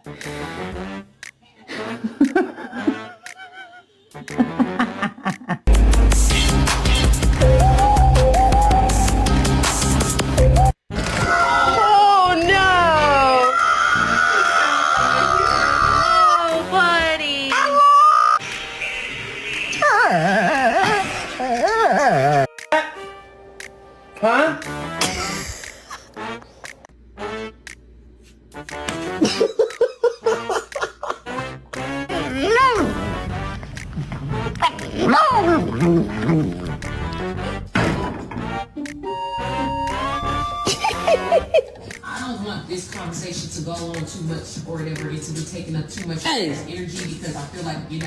Oh no! Oh, buddy. Huh? I don't want this conversation to go on too much or whatever, it to be taking up too much energy because I feel like, we